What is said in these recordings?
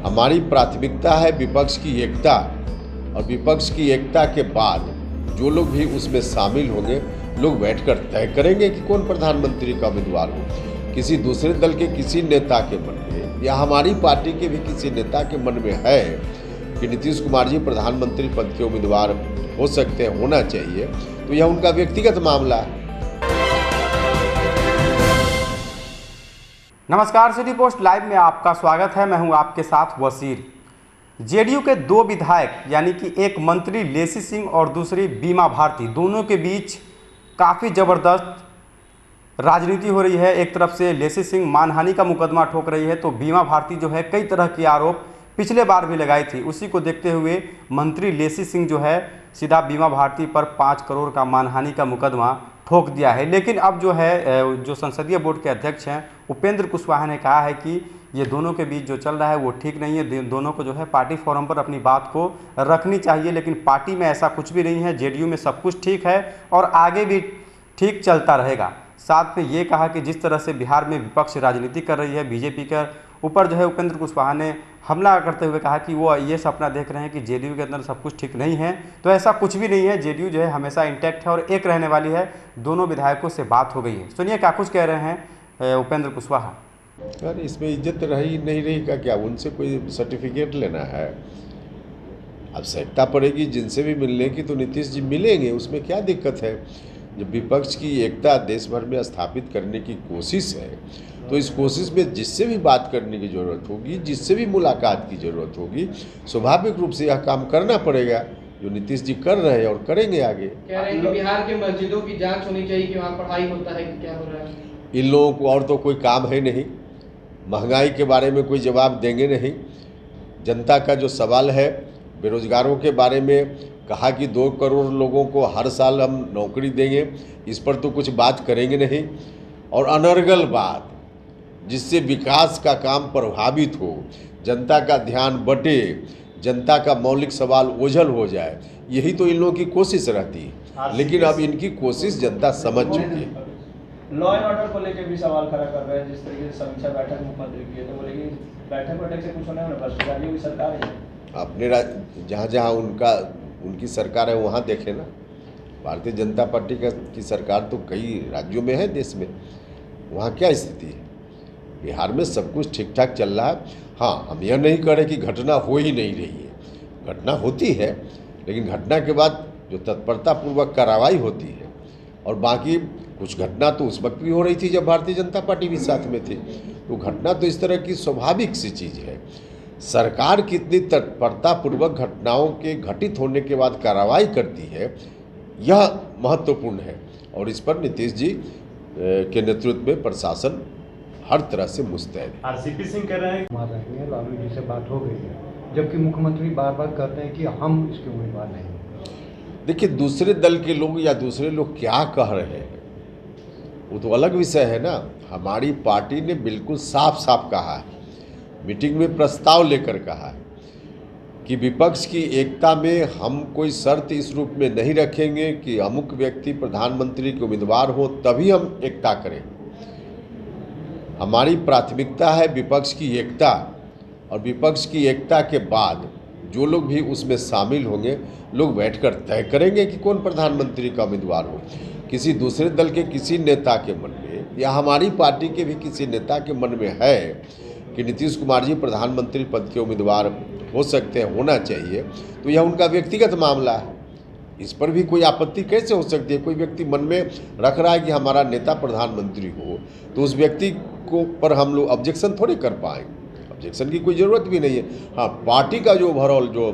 हमारी प्राथमिकता है विपक्ष की एकता, और विपक्ष की एकता के बाद जो लोग भी उसमें शामिल होंगे, लोग बैठकर तय करेंगे कि कौन प्रधानमंत्री का उम्मीदवार हो। किसी दूसरे दल के किसी नेता के मन में या हमारी पार्टी के भी किसी नेता के मन में है कि नीतीश कुमार जी प्रधानमंत्री पद के उम्मीदवार हो सकते हैं, होना चाहिए, तो यह उनका व्यक्तिगत मामला है। नमस्कार, सिटी पोस्ट लाइव में आपका स्वागत है। मैं हूं आपके साथ वसीर। जेडीयू के दो विधायक यानी कि एक मंत्री लेसी सिंह और दूसरी बीमा भारती, दोनों के बीच काफ़ी ज़बरदस्त राजनीति हो रही है। एक तरफ से लेसी सिंह मानहानि का मुकदमा ठोक रही है, तो बीमा भारती जो है कई तरह के आरोप पिछले बार भी लगाई थी। उसी को देखते हुए मंत्री लेसी सिंह जो है सीधा बीमा भारती पर 5 करोड़ का मानहानि का मुकदमा ठोक दिया है। लेकिन अब जो है जो संसदीय बोर्ड के अध्यक्ष हैं उपेंद्र कुशवाहा ने कहा है कि ये दोनों के बीच जो चल रहा है वो ठीक नहीं है। दोनों को जो है पार्टी फोरम पर अपनी बात को रखनी चाहिए, लेकिन पार्टी में ऐसा कुछ भी नहीं है। जेडीयू में सब कुछ ठीक है और आगे भी ठीक चलता रहेगा। साथ में ये कहा कि जिस तरह से बिहार में विपक्ष राजनीति कर रही है, बीजेपी के ऊपर जो है उपेंद्र कुशवाहा ने हमला करते हुए कहा कि वो ये सपना देख रहे हैं कि जेडीयू के अंदर सब कुछ ठीक नहीं है। तो ऐसा कुछ भी नहीं है। जेडीयू जो है हमेशा इंटैक्ट है और एक रहने वाली है। दोनों विधायकों से बात हो गई है। सुनिए क्या कुछ कह रहे हैं उपेंद्र कुशवाहा। यार इसमें इज्जत रही नहीं रही का क्या, उनसे कोई सर्टिफिकेट लेना है? आवश्यकता पड़ेगी जिनसे भी मिलने की तो नीतीश जी मिलेंगे, उसमें क्या दिक्कत है। जब विपक्ष की एकता देश भर में स्थापित करने की कोशिश है, तो इस कोशिश में जिससे भी बात करने की ज़रूरत होगी, जिससे भी मुलाकात की ज़रूरत होगी, स्वाभाविक रूप से यह काम करना पड़ेगा, जो नीतीश जी कर रहे हैं और करेंगे आगे। कह रहे हैं कि बिहार के मस्जिदों की जांच होनी चाहिए कि वहाँ पढ़ाई होता है कि क्या हो रहा है। इन लोगों को और तो कोई काम है नहीं, महंगाई के बारे में कोई जवाब देंगे नहीं, जनता का जो सवाल है बेरोजगारों के बारे में कहा कि 2 करोड़ लोगों को हर साल हम नौकरी देंगे, इस पर तो कुछ बात करेंगे नहीं। और अनर्गल बात जिससे विकास का काम प्रभावित हो, जनता का ध्यान बटे, जनता का मौलिक सवाल ओझल हो जाए, यही तो इन लोगों की कोशिश रहती है। लेकिन अब इनकी कोशिश जनता समझ चुकी है। लॉ एंड ऑर्डर को लेकर भी सवाल खड़ा कर रहे हैं। जिस तरीके से समीक्षा बैठक मुख्यमंत्री की है, तो बोले कि बैठक से कुछ होने वाला, भ्रष्टाचारी की सरकार है। अपने जहाँ जहाँ उनकी सरकार है वहाँ देखें ना। भारतीय जनता पार्टी की सरकार तो कई राज्यों में है देश में, वहाँ क्या स्थिति है? बिहार में सब कुछ ठीक ठाक चल रहा है। हाँ, हम यह नहीं कह रहे कि घटना हो ही नहीं रही है, घटना होती है, लेकिन घटना के बाद जो तत्परतापूर्वक कार्रवाई होती है, और बाकी कुछ घटना तो उस वक्त भी हो रही थी जब भारतीय जनता पार्टी भी साथ में थी। तो घटना तो इस तरह की स्वाभाविक सी चीज़ है। सरकार कितनी तत्परतापूर्वक घटनाओं के घटित होने के बाद कार्रवाई करती है, यह महत्वपूर्ण है। और इस पर नीतीश जी के नेतृत्व में प्रशासन हर तरह से मुस्तैद है। आरसीपी सिंह कह रहे हैं लालू जी से बात हो गई है, जबकि मुख्यमंत्री बार बार कहते हैं कि हम इसके उम्मीदवार नहीं। देखिए, दूसरे दल के लोग या दूसरे लोग क्या कह रहे हैं वो तो अलग विषय है ना। हमारी पार्टी ने बिल्कुल साफ साफ कहा है, मीटिंग में प्रस्ताव लेकर कहा है कि विपक्ष की एकता में हम कोई शर्त इस रूप में नहीं रखेंगे कि अमुक व्यक्ति प्रधानमंत्री के उम्मीदवार हो तभी हम एकता करें। हमारी प्राथमिकता है विपक्ष की एकता, और विपक्ष की एकता के बाद जो लोग भी उसमें शामिल होंगे, लोग बैठकर तय करेंगे कि कौन प्रधानमंत्री का उम्मीदवार हो। किसी दूसरे दल के किसी नेता के मन में या हमारी पार्टी के भी किसी नेता के मन में है कि नीतीश कुमार जी प्रधानमंत्री पद के उम्मीदवार हो सकते हैं, होना चाहिए, तो यह उनका व्यक्तिगत मामला है। इस पर भी कोई आपत्ति कैसे हो सकती है? कोई व्यक्ति मन में रख रहा है कि हमारा नेता प्रधानमंत्री हो, तो उस व्यक्ति को पर हम लोग ऑब्जेक्शन थोड़ी कर पाएंगे। ऑब्जेक्शन की कोई ज़रूरत भी नहीं है। हाँ, पार्टी का जो ओवरऑल जो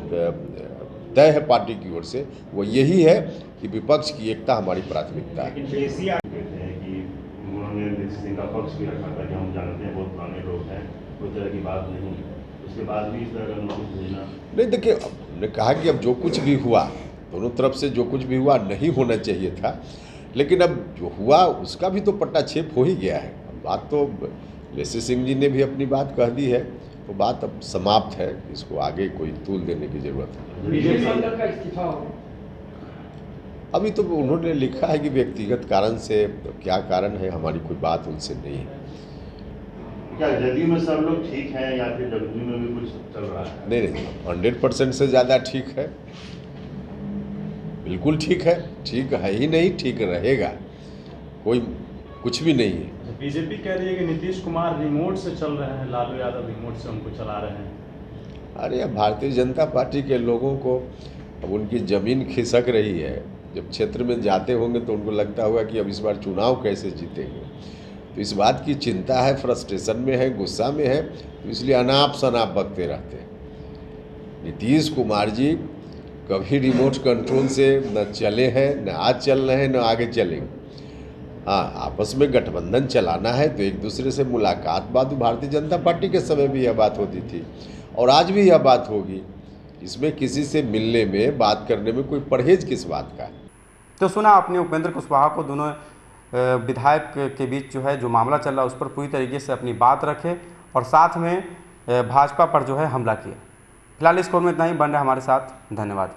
तय है पार्टी की ओर से, वो यही है कि विपक्ष की एकता हमारी प्राथमिकता है। हम जानते हैं बहुत पुराने लोग हैं, कोई तरह की बात नहीं, उसके बाद भी इस तरह का नोटिस भेजना नहीं। देखिए, हमने कहा कि अब जो कुछ भी हुआ, दोनों तरफ से जो कुछ भी हुआ नहीं होना चाहिए था, लेकिन अब जो हुआ उसका भी तो पट्टाछेप हो ही गया है। बात तो लेसी सिंह जी ने भी अपनी बात कह दी है, तो बात अब समाप्त है। इसको आगे कोई तूल देने की जरूरत है। अभी तो उन्होंने लिखा है कि व्यक्तिगत कारण से, तो क्या कारण है हमारी कोई बात उनसे नहीं है। क्या जदयू में सब लोग ठीक हैं या फिर जदयू में भी कुछ चल नहीं 100% से ज़्यादा ठीक है, बिल्कुल ठीक है। ठीक है ही नहीं, ठीक रहेगा, कोई कुछ भी नहीं है। बीजेपी कह रही है कि नीतीश कुमार रिमोट से चल रहे हैं, लालू यादव रिमोट से उनको चला रहे हैं। अरे अब भारतीय जनता पार्टी के लोगों को अब उनकी ज़मीन खिसक रही है। जब क्षेत्र में जाते होंगे तो उनको लगता होगा कि अब इस बार चुनाव कैसे जीतेंगे, तो इस बात की चिंता है, फ्रस्ट्रेशन में है, गुस्सा में है, तो इसलिए अनाप शनाप बकते रहते हैं। नीतीश कुमार जी कभी रिमोट कंट्रोल से न चले हैं, न आज चल रहे हैं, न आगे चलेंगे। हाँ, आपस में गठबंधन चलाना है तो एक दूसरे से मुलाकात बात भारतीय जनता पार्टी के समय भी यह बात होती थी और आज भी यह बात होगी। इसमें किसी से मिलने में, बात करने में कोई परहेज किस बात का। तो सुना आपने उपेंद्र कुशवाहा को, दोनों विधायक के बीच जो है जो मामला चल रहा है उस पर पूरी तरीके से अपनी बात रखे और साथ में भाजपा पर जो है हमला किया। फिलहाल इस खबर में इतना ही। बन रहे हमारे साथ, धन्यवाद।